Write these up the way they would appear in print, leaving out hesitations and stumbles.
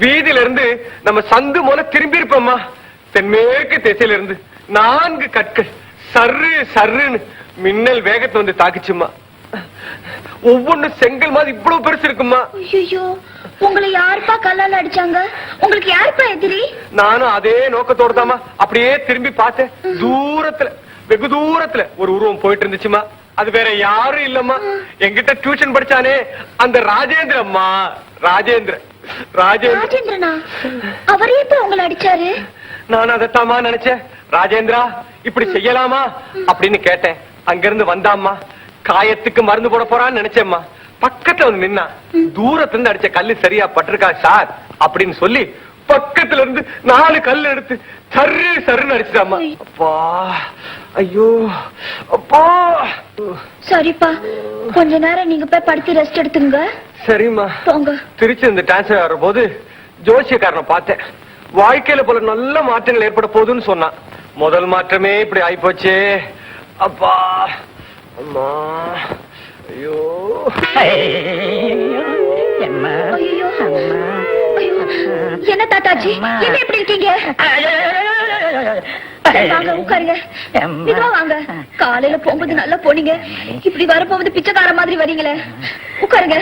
வீதியில இருந்து நம்ம சந்து மூல திரும்பி இருப்போம்மா. தென்மேற்கு திசையில இருந்து 4 கற்கள் சர்ரு சர்ருன்னு மின்னல் வேகத்தை வந்து தாக்குச்சுமா. ஒவ்வொன்னு செங்கல் மாதிரி இவ்வளவு பெருசு இருக்குமா. ஐயோ, உங்களை யாருப்பா கல்லால அடிச்சாங்க? உங்களுக்கு யாருப்பா எதிரி? நானும் அதே நோக்கத்தோட தாமா அப்படியே திரும்பி பார்த்தேன். தூரத்துல, வெகு தூரத்துல ஒரு உருவம் போயிட்டு இருந்துச்சுமா. அது வேற யாரும் இல்லம்மா, என்கிட்ட டியூஷன் படிச்சானே அந்த ராஜேந்திரம்மா. ராஜேந்திரனா? அவரே இப்ப உங்களை அடிச்சாரு? நான் அதைத்தாமா நினைச்சேன். ராஜேந்திரா இப்படி செய்யலாமா அப்படின்னு கேட்டேன். அங்கிருந்து வந்தாம்மா. காயத்துக்கு மருந்து போட போறான்னு நினைச்சேம்மா. பக்கத்துல வந்து நின்னா. தூரத்துல இருந்து அடிச்ச கல்லு சரியா பட்டிருக்கா சார் அப்படின்னு சொல்லி பக்கத்துல இருந்து 4 கல் எடுத்து சர்ரு சர்ருன்னு அடிச்சுட்டாமா. அப்பா, ஐயோ அப்பா. சரிப்பா, கொஞ்ச நேரம் நீங்க போய் படுத்து ரெஸ்ட் எடுத்துங்க. சரிம்மா. திருச்சி இந்த டிரான்ஸ்பர் ஆகிற போது ஜோசியக்காரனை பார்த்தேன். வாழ்க்கையில போல நல்ல மாற்றங்கள் ஏற்பட போகுதுன்னு சொன்னான். முதல் மாற்றமே இப்படி ஆயிப்போச்சே. அப்பா, அம்மா, ஐயோ. என்ன தாத்தாஜி, என்ன எப்படி இருக்கீங்க? வாங்க உட்காருங்க. வாங்க. காலையில போகும்போது நல்லா போனீங்க, இப்படி வரப்போகுது பிச்சைக்கார மாதிரி வரீங்களே. உட்காருங்க.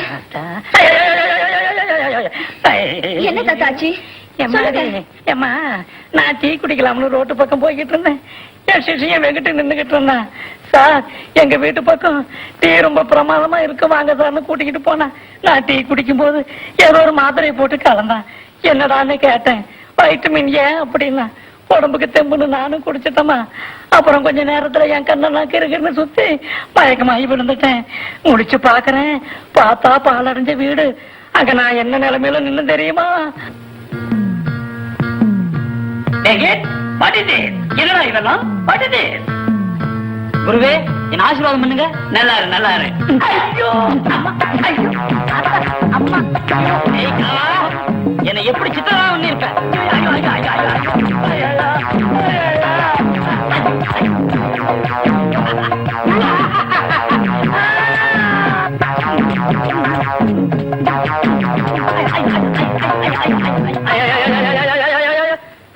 என்ன தாத்தாச்சி? ஏம்மா, நான் டீ குடிக்கலாம்னு ரோட்டு பக்கம் போய்கிட்டு இருந்தேன். என் சிஷியன் வெங்கிட்டு நின்னுகிட்டு இருந்தான். சார், எங்க வீட்டு பக்கம் டீ ரொம்ப பிரமாதமா இருக்கு, வாங்க சார்னு கூட்டிக்கிட்டு போனா. நான் டீ குடிக்கும் போது ஏதோ ஒரு மாத்திரையை போட்டு கலந்தான். என்னடான்னு கேட்டேன். வைட்டமின் ஏ அப்படின்னா. உடம்புக்கு தெம்புன்னு நானும் குடிச்சிட்டோமா. அப்புறம் கொஞ்ச நேரத்துல என் கண்ணெல்லாம் கிருகிருன்னு சுத்தி மயக்கமாகி விழுந்துட்டேன். முடிச்சு பாக்குறேன், பார்த்தா பாலடைஞ்ச வீடு. அங்க நான் என்ன நிலைமையில நின்னு தெரியுமா? என்னடா இதெல்லாம்? குருவே, என் ஆசீர்வாதம் பண்ணுங்க. நல்லா இரு, நல்லா இரு. ஐயோ, அம்மா, என்னை எப்படி சித்தரா பண்ணிருக்க?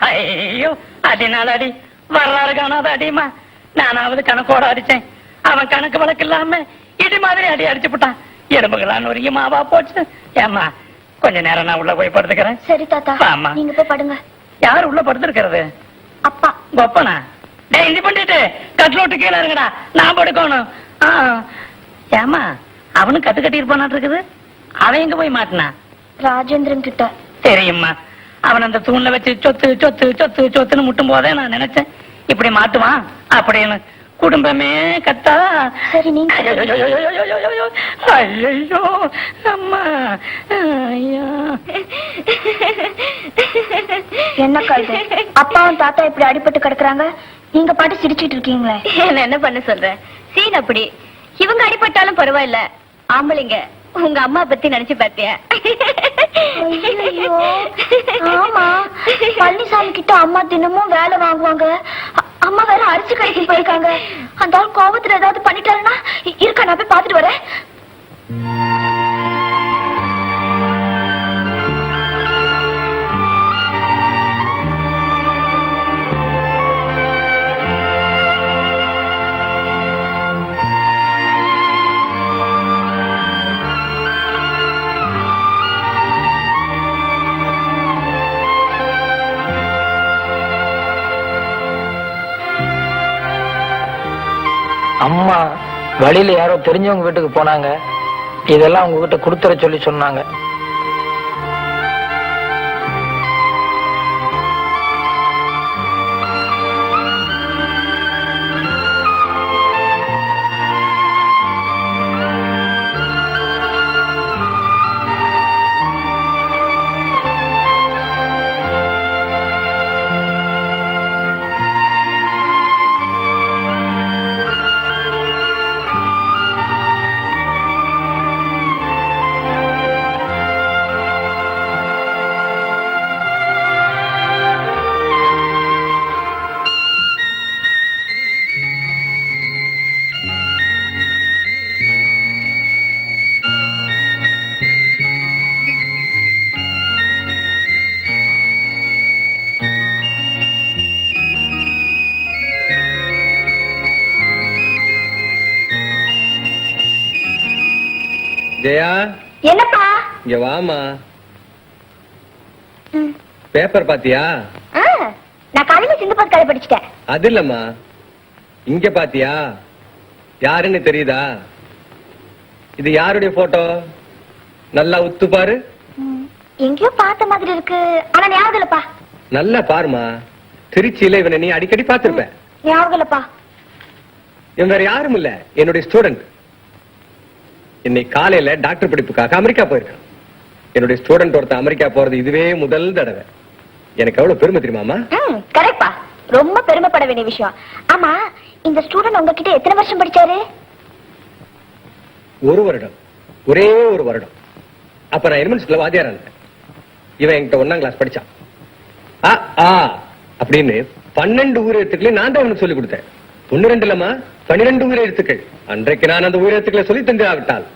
ஐயோ, அடினால அடி, வரலாறு காணாத அடிமா. நானாவது கணக்கோட அடிச்சேன், அவன் கணக்கு வழக்கு இல்லாம இடி மாதிரி அடி அடிச்சு போட்டான். எலும்புகளான்னு ஒரு மாவா போச்சு. ஏமா, கொஞ்ச நேரம் நான் உள்ள போய் படுத்துக்கிறேன். சரி தாத்தா, நீங்க போய் படுங்க. யாரு உள்ள படுத்துருக்கிறது? அப்பா. அப்பனா? டேய், இது பண்ணிட்டு கட்லோட்டு கீழே இருங்கடா, நான் படுக்கணும். ஏமா, அவனும் கட்டு கட்டி இருப்பான் இருக்குது. அவன் எங்க போய் மாட்டினா? ராஜேந்திரன் கிட்ட. தெரியுமா, அவன் அந்த தூண்ல வச்சு சொத்து சொத்து சொத்து சொத்துன்னு முட்டும் போதே நான் நினைச்சேன் இப்படி மாட்டுவான் அப்படின்னு. குடும்பமே கத்தா. சரி, நீங்க. ஐயோ அம்மா, ஐயோ. என்ன காது, அப்பாவும் தாத்தா இப்படி அடிபட்டு கிடக்குறாங்க, நீங்க பாட்டு சிரிச்சிட்டு இருக்கீங்களே. என்ன பண்ண சொல்ற? சீன் அப்படி. இவங்க அடிபட்டாலும் பரவாயில்ல, ஆம்பளைங்க உங்க அம்மா பத்தி நினைச்சு பாத்தியா? ஆமா, பழனிசாமி கிட்ட அம்மா தினமும் வேலை வாங்குவாங்க. அம்மா வேற அரிசி கடைக்கு போயிருக்காங்க. அந்த ஆள் கோபத்துல ஏதாவது பண்ணிட்டாருன்னா இருக்கா, நான் போய் பாத்துட்டு வரேன். அம்மா வழியில யாரோ தெரிஞ்சவங்க வீட்டுக்கு போனாங்க. இதெல்லாம் உங்ககிட்ட கொடுத்துற சொல்லி சொன்னாங்க. ஜெயா என்னப்பா? இங்க வாமா. ம். பேப்பர் பாத்தியா? ஆ, நான் காலையில சிந்துபாத் கதை படிச்சிட்டேன். அது இல்லம்மா, இங்க பாத்தியா? யாருன்னு தெரியுதா? இது யாருடைய போட்டோ? நல்லா உத்து பாரு. எங்கேயோ பார்த்த மாதிரி இருக்கு, ஆனா ஞாபகம் இல்லப்பா. நல்லா பாருமா. திருச்சியில இவனை நீ அடிக்கடி பார்த்திருப்ப. ஞாபகம் இல்லப்பா. இவன் வேற யாரும் இல்ல, என்னுடைய ஸ்டூடெண்ட். இன்னைக்கு காலையில டாக்டர் படிப்புக்காக அமெரிக்கா போயிருக்கான். என்னுடைய ஸ்டூடெண்ட் ஒருத்தன் அமெரிக்கா போறது இதுவே முதல் தடவை. எனக்கு எவ்வளவு பெருமை தெரியுமாமா? கரெக்ட்பா, ரொம்ப பெருமைப்பட வேண்டிய விஷயம். ஆமா, இந்த ஸ்டூடெண்ட் உங்ககிட்ட எத்தனை வருஷம் படிச்சாரு? ஒரு வருடம், ஒரே ஒரு வருடம். அப்ப நான் எலிமெண்ட்ஸ்ல வாத்தியாரா இருந்தேன். இவன் என்கிட்ட 1ஆம் கிளாஸ் படிச்சான். அப்படின்னு 12 உயிரெழுத்துக்களை நான் தான் அவனுக்கு சொல்லிக் கொடுத்தேன். 1 2 இல்லம்மா, 12 உயிரெழுத்துக்கள். அன்றைக்கு நான் அந்த உயிரெழுத்துக்களை சொல்லி தந்தாவிட்டால்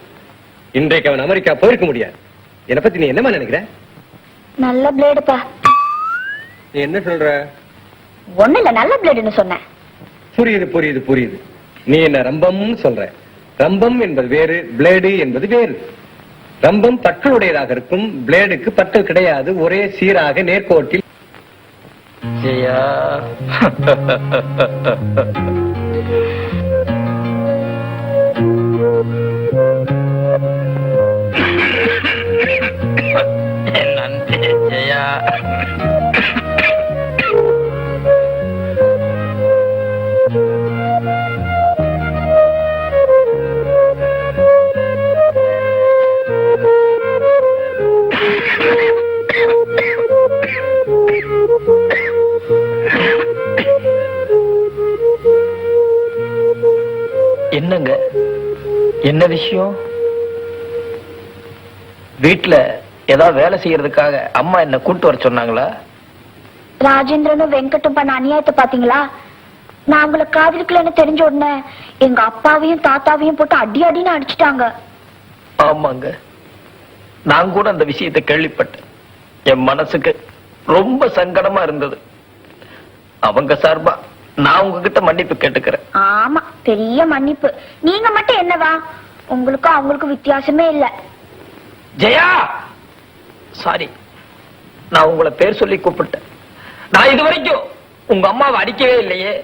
இன்றைக்கு அவன் அமெரிக்கா போயிருக்க முடியாது. என்னை பத்தி நீ என்னமா நினைக்கிற? நல்ல பிளேடுப்பா. நீ என்ன சொல்ற? ஒண்ணு இல்ல, நல்ல பிளேடுன்னு சொன்னேன். புரியுது புரியுது புரியுது. நீ என்ன ரம்பம் சொல்ற? ரம்பம் என்பது வேறு, பிளேடு என்பது வேறு. ரம்பம் பற்களுடையதாக இருக்கும், பிளேடுக்கு பற்கள் கிடையாது. ஒரே சீராக நேர்கோட்டில். ஜெயா நன்றி ஜெயா. என்னங்க, என்ன விஷயம்? வீட்டுல ஏதாவது வேலை செய்யறதுக்காக அம்மா என்ன கூட்டு வர சொன்னாங்களா? ராஜேந்திரனும் வெங்கட்டும் பண்ண அநியாயத்தை பாத்தீங்களா? நான் உங்களை காதலிக்கலன்னு தெரிஞ்ச உடனே எங்க அப்பாவையும் தாத்தாவையும் போட்டு அடி அடின்னு அடிச்சுட்டாங்க. ஆமாங்க, நான் கூட அந்த விஷயத்தை கேள்விப்பட்டேன். என் மனசுக்கு ரொம்ப சங்கடமா இருந்தது. அவங்க சார்பா நான் உங்ககிட்ட மன்னிப்பு கேட்டுக்கிறேன். ஆமா, பெரிய மன்னிப்பு. நீங்க மட்டும் என்னவா? உங்களுக்கும் அவங்களுக்கும் வித்தியாசமே இல்ல. ஜெயா, சாரி, நான் உங்களை பேர் சொல்லி கூப்பிட்டேன். நான் இது வரைக்கும் உங்க அம்மாவை அடிக்கவே இல்லையே.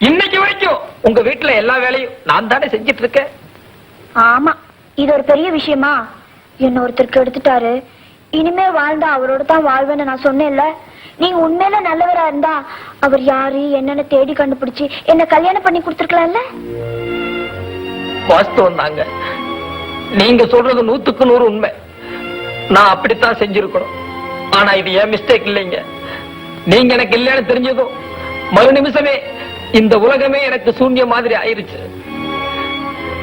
இன்னைக்கு வரைக்கும் உங்க வீட்டுல எல்லா வேலையும் நான் தானே செஞ்சிட்டு இருக்கேன். ஆமா, இது ஒரு பெரிய விஷயமா? என்ன ஒருத்தருக்கு எடுத்துட்டாரு, இனிமே வாழ்ந்தா அவரோட தான் வாழ்வேன்னு நான் சொன்னேன்ல. நீங்க உண்மையில நல்லவரா இருந்தா அவர் யாரு என்னன்னு தேடி கண்டுபிடிச்சு என்ன கல்யாணம் பண்ணி கொடுத்துருக்கலாம்ல. வாஸ்தவம் தாங்க, நீங்க சொல்றது 100க்கு 100 உண்மை. நான் அப்படித்தான் செஞ்சிருக்கணும். ஆனா இது என் மிஸ்டேக் இல்லைங்க. நீங்க எனக்கு இல்லைன்னு தெரிஞ்சதும் மறு நிமிஷமே இந்த உலகமே எனக்கு சூன்ய மாதிரி ஆயிருச்சு.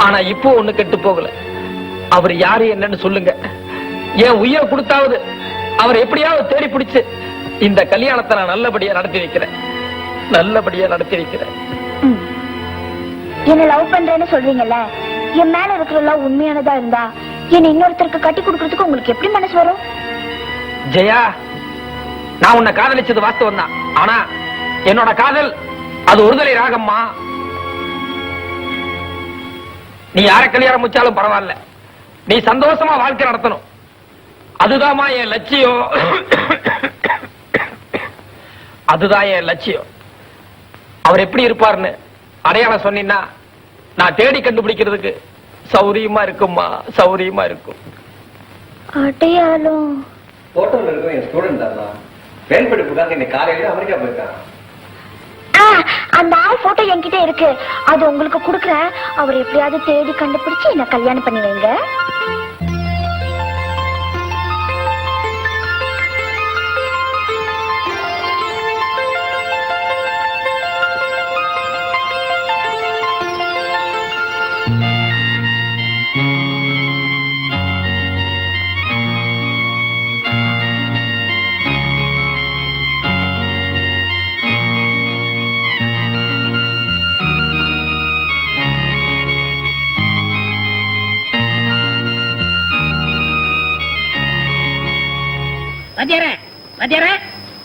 ஆனா இப்போ ஒண்ணு கெட்டு போகல. அவர் யாரு என்னன்னு சொல்லுங்க. என் உயிரை கொடுத்தாவது அவர் எப்படியாவது தேடி பிடிச்சு இந்த கல்யாணத்தை நான் நல்லபடியா நடத்தி வைக்கிறேன். நல்லபடியா நடத்தி வைக்கிறேன். என்ன லவ் பண்றேன்னு சொல்றீங்கல்ல, என் மேல இருக்கிற லவ் உண்மையானதா இருந்தா என்ன இன்னொருத்தருக்கு கட்டி கொடுக்கறதுக்கு உங்களுக்கு எப்படி மனசு வரும்? ஜெயா, நான் உன்னை காதலிச்சது வாஸ்தவம் தான். ஆனா என்னோட காதல் அது ஒருதலை ராகம்மா. நீ யார கல்யாணம் முடிச்சாலும் பரவாயில்ல, நீ சந்தோஷமா வாழ்க்கை நடத்தணும். அதுதான்மா என் லட்சியம். அதுதான் என் லட்சியம். அவர் எப்படி இருப்பார்னு அடையாளம் சொன்னீங்கன்னா நான் தேடி கண்டுபிடிக்கிறதுக்கு சௌரியமா இருக்கும்மா, சௌரியமா இருக்கும். அடையாளம் போட்டோல இருக்கிற என் ஸ்டூடெண்ட் தான். மேல் படிப்புக்காக இன்னைக்கு காலையில அமெரிக்கா போயிருக்கான். அந்த ஆள் போட்டோ என்கிட்ட இருக்கு, அது உங்களுக்கு கொடுக்குறேன். அவர் எப்படியாவது தேடி கண்டுபிடிச்சு என்ன கல்யாணம் பண்ணி வைங்க.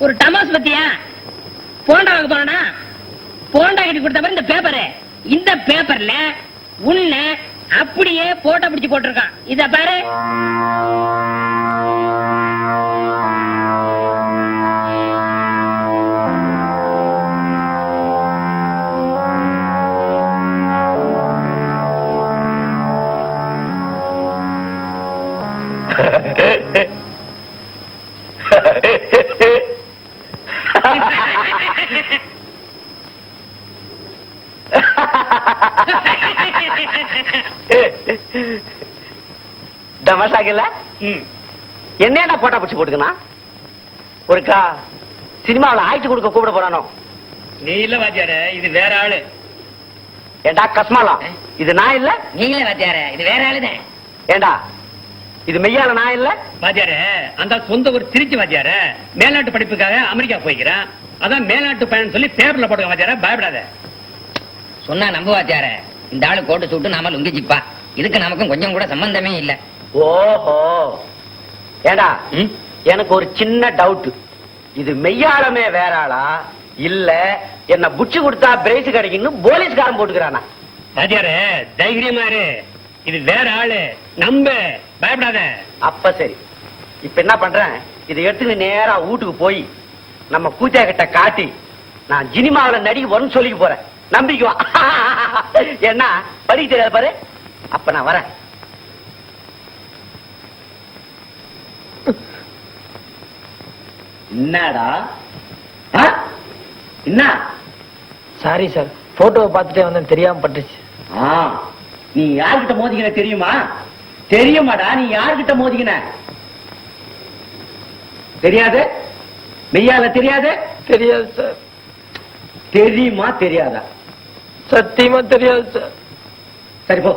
ஒரு டமாஸ் பத்தியா போண்டா வாங்க போனா போண்டா கட்டி கொடுத்த மாதிரி இந்த பேப்பரு. இந்த பேப்பர்ல உன்னை அப்படியே போட்டோ பிடிச்சு போட்டிருக்கான். இத பாரு. தமாஷாக்கல என்னடா போட்டா பிடிச்சு போட்டுக்கணும் ஒருக்கா சினிமாவில் ஆயிட்டு கொடுக்க கூப்பிட போறானோ? நீ இல்ல வாத்தியார, இது வேற ஆளு. ஏண்டா கஸ்மாலா, இது நான் இல்ல. நீங்களே வாத்தியார, இது வேற ஆளுதான். ஏண்டா இது மெய்யால நான் இல்ல. வாத்தியார, அந்த சொந்த ஒரு திருச்சி வாத்தியார, மேல்நாட்டு படிப்புக்காக அமெரிக்கா போய்க்கிறான். அதான் மேல்நாட்டு பயணம் சொல்லி பேப்பர்ல போட்டுக்க வாத்தியார, பயப்படாத. சொன்னா நம்ப வாத்தியார, இந்த ஆளு கோட்டு சூட்டு நாம லுங்கி ஜிப்பா, இதுக்கு நமக்கும் கொஞ்சம் கூட சம்பந்தமே இல்ல. ஓஹோ, ஏண்டா எனக்கு ஒரு சின்ன டவுட். இது மெய்யாலமே வேற ஆளா இல்ல என்ன புடிச்சு கொடுத்தா பிரைஸ் கிடைக்குன்னு போலீஸ்காரன் போட்டுக்கிறானா? வாத்தியார தைரியமா இரு, இது வேற ஆளு, நம்ப, பயப்படாத. அப்ப சரி, இப்ப என்ன பண்றேன், இதை எடுத்து நேரா வீட்டுக்கு போய் நம்ம கூத்தியா கிட்ட காட்டி நான் சினிமாவில நடிக்க வரும்னு சொல்லிக்க போறேன். நம்பிக்குவா என்ன படிக்க தெரியாது பாரு. அப்ப நான் வரேன். என்னடா என்ன? சாரி சார், போட்டோவை பார்த்துட்டே வந்தேன், தெரியாம பட்டுச்சு. நீ யார்கிட்ட மோதிக்கின தெரியுமா? தெரியுமாடா நீ யார்கிட்ட மோதிக்கின? தெரியாது? மெய்யால தெரியாது? தெரியாது சார். தெரியுமா தெரியாதா? சத்தியமா தெரியாது சார். சரி போ.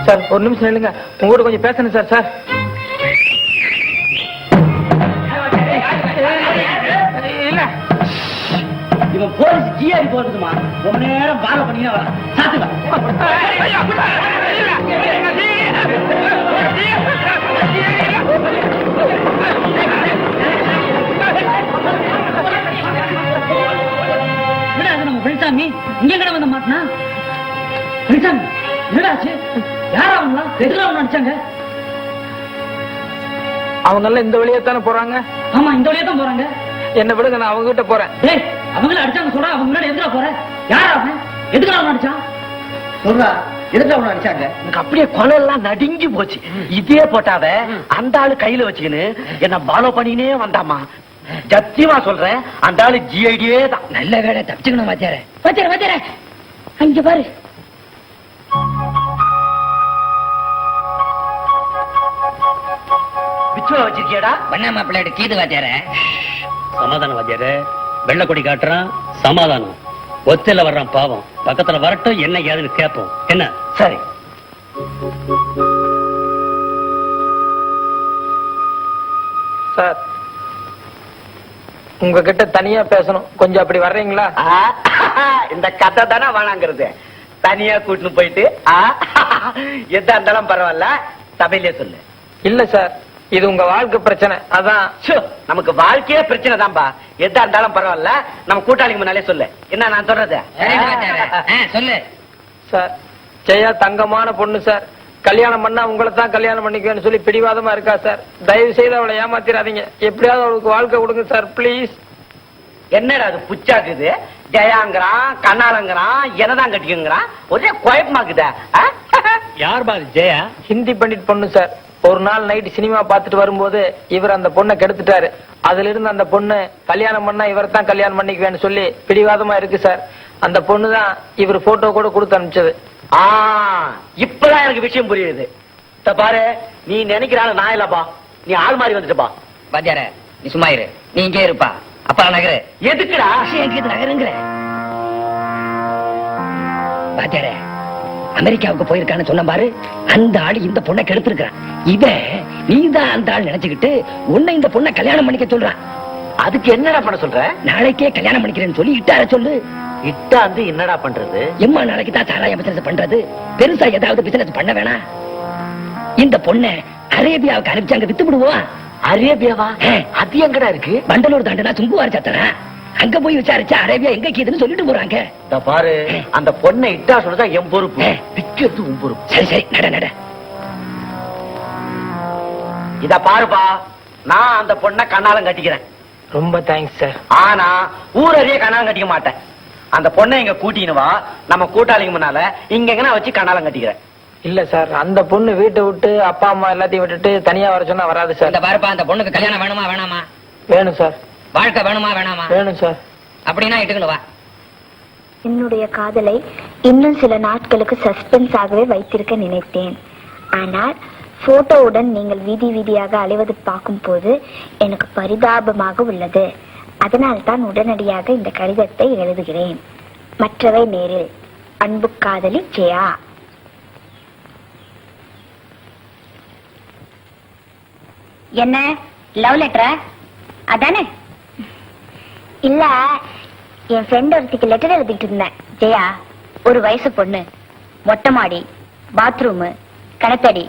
சார் ஒரு நிமிஷம் இல்லைங்க, உங்ககிட்ட கொஞ்சம் பேசணும் சார். சார் இல்ல, இவன் போலீஸ் ஜிஆரி போடுதுமா, ரொம்ப நேரம் பாலோ பண்ணி வரான். சாத்துங்க. நம்ம பெருசாமி இங்க கடை வந்த மாட்டினா பெருசாமி என்னடாச்சு? யாரா அவங்களா எதுல அவங்க நடிச்சாங்க? அவங்க எல்லாம் இந்த வழியா தானே போறாங்க. ஆமா, இந்த வழியா தான் போறாங்க. என்ன விடுங்க, நான் அவங்க கிட்ட போறேன். ஏய், அவங்கள அடிச்சாங்க சொல்ற, அவங்க முன்னாடி எதுக்குடா போற? யாரா அவன்? எதுக்குடா அவன் அடிச்சான்? சொல்றா, எதுக்கு அவனை அடிச்சாங்க? எனக்கு அப்படியே கொலை எல்லாம் நடுங்கி போச்சு. இதே போட்டாவ அந்த ஆளு கையில வச்சுக்கின்னு என்ன பாலோ பண்ணினே வந்தாமா. சத்தியமா சொல்றேன், அந்த ஆளு ஜிஐடியே தான். நல்ல வேலை தப்பிச்சுக்கணும் வாத்தியார. வாத்தியார வாத்தியார, அங்க பாரு. பிச்சுவ வச்சிருக்கியடா? பண்ண மாப்பிள்ளையோட கீது வாத்தியார. சமாதானம் வாத்தியார, வெள்ள கொடி காட்டுறான், சமாதானம். ஒத்தையில வர்றான் பாவம், பக்கத்துல வரட்டும், என்ன ஏதுன்னு கேட்போம். என்ன? சரி. சார் உங்ககிட்ட தனியா பேசணும், கொஞ்சம் அப்படி வர்றீங்களா? இந்த கதை தானே வேணாங்கிறது. தனியா கூட்டின்னு போயிட்டு எதா இருந்தாலும் பரவாயில்ல, சபையிலே சொல்லு. இல்ல சார், இது உங்க வாழ்க்கை பிரச்சனை. அதான் நமக்கு வாழ்க்கையே பிரச்சனை தான்பா. எதா இருந்தாலும் பரவாயில்ல, நம்ம கூட்டாளிக்கு முன்னாலே சொல்லு. என்ன நான் சொல்றது? சொல்லு சார். ஜெயா தங்கமான பொண்ணு சார். கல்யாணம் பண்ணா உங்களை தான் கல்யாணம் பண்ணிக்குவேன்னு சொல்லி பிடிவாதமா இருக்கா சார். தயவு செய்து அவளை ஏமாத்திராதீங்க. எப்படியாவது அவளுக்கு வாழ்க்கை கொடுங்க சார், பிளீஸ். என்னடா அது புச்சாக்குது? ஜெயாங்கிறான், கண்ணாலங்கிறான், என்னதான் கட்டிக்குங்கிறான். ஒரே குழப்பமாக்குதா? யார் பாரு ஜெயா? ஹிந்தி பண்டிட் பொண்ணு சார். ஒரு நாள் நைட் சினிமா பார்த்துட்டு வரும்போது இவர் அந்த பொண்ணை கெடுத்துட்டாரு. அதுல இருந்து அந்த பொண்ணு கல்யாணம் பண்ணா இவரை தான் கல்யாணம் பண்ணிக்குவேன்னு சொல்லி பிடிவாதமா இருக்கு சார். அந்த பொண்ணுதான் இவர் போட்டோ கூட கொடுத்து அனுப்பிச்சது. இப்பதான் எனக்கு விஷயம் புரியுது. இத பாரு, நீ நினைக்கிறாள் நான் இல்லப்பா, நீ ஆள் மாதிரி வந்துட்டுப்பா. வாத்தியார நீ சும்மா இரு, நீ இங்கே இருப்பா. அப்பா நகரு. எதுக்குடா எங்க நகருங்கிற? வாத்தியார அமெரிக்காவுக்கு போயிருக்கான்னு சொன்ன பாரு, அந்த ஆளு இந்த பொண்ணை கெடுத்திருக்கான். இவன் நீதான் அந்த ஆள் நினைச்சுக்கிட்டு உன்னை இந்த பொண்ணை கல்யாணம் பண்ணிக்க சொல்றான். அதுக்கு என்னடா பண்ண சொல்ற? நாளைக்கே கல்யாணம் பண்ணிக்கிறேன்னு சொல்லி இட்டார சொல்லு. இட்டாந்து என்னடா பண்றது? எம்மா நாளைக்கு தான் சாராய பிசினஸ் பண்றது, பெருசா ஏதாவது பிசினஸ் பண்ண வேணாம். இந்த பொண்ணை அரேபியாவுக்கு அனுப்பிச்சு அங்க வித்து விடுவோம். அரேபியாவா? அது எங்கடா இருக்கு? வண்டலூர் தாண்டனா சுங்குவார் சத்தனா, அங்க போய் விசாரிச்சா அரேபியா எங்க கீதுன்னு சொல்லிட்டு போறாங்க. இத பாரு, அந்த பொண்ணை இட்டா சொல்றதா என் பொறுப்பு, விக்கிறது உன் பொறுப்பு. சரி சரி நட நட. இத பாருப்பா, நான் அந்த பொண்ணை கண்ணாலம் கட்டிக்கிறேன். ரொம்ப தேங்க்ஸ் சார். ஆனா ஊரறிய கண்ணாலம் கட்டிக்க மாட்டேன். அந்த பொண்ணை இங்க கூட்டின்னு வா, நம்ம கூட்டாளிங்க முன்னால இங்க எங்கனா வச்சு கண்ணாலம் கட்டிக்கிறேன். இல்ல சார், அந்த பொண்ணு வீட்டை விட்டு அப்பா அம்மா எல்லாத்தையும் விட்டுட்டு தனியா வர சொன்னா வராது சார். இந்த பாருப்பா, அந்த பொண்ணுக்கு கல்யாணம் வேணுமா வேணாமா? வேணும் சார். வாழ்க்கை வேணுமா வேணாமா? வேணும் சார். அப்படின்னா இட்டுக்கணும் வா. என்னுடைய காதலை இன்னும் சில நாட்களுக்கு சஸ்பென்ஸ் ஆகவே வைத்திருக்க நினைத்தேன். ஆனால் போட்டோவுடன் நீங்கள் வீதி வீதியாக அலைவது பார்க்கும் போது எனக்கு பரிதாபமாக உள்ளது. அதனால் தான் உடனடியாக இந்த கடிதத்தை எழுதுகிறேன். மற்றவை நேரில். அன்பு காதலி ஜெயா. என்ன லவ் லெட்டரா? அதானே? இல்ல, என் ஃப்ரெண்ட் ஒருத்திக்கு லெட்டர் எழுதிட்டு இருந்தேன். ஜெயா, ஒரு வயசு பொண்ணு, மொட்டை மாடி, பாத்ரூம், கணத்தடி,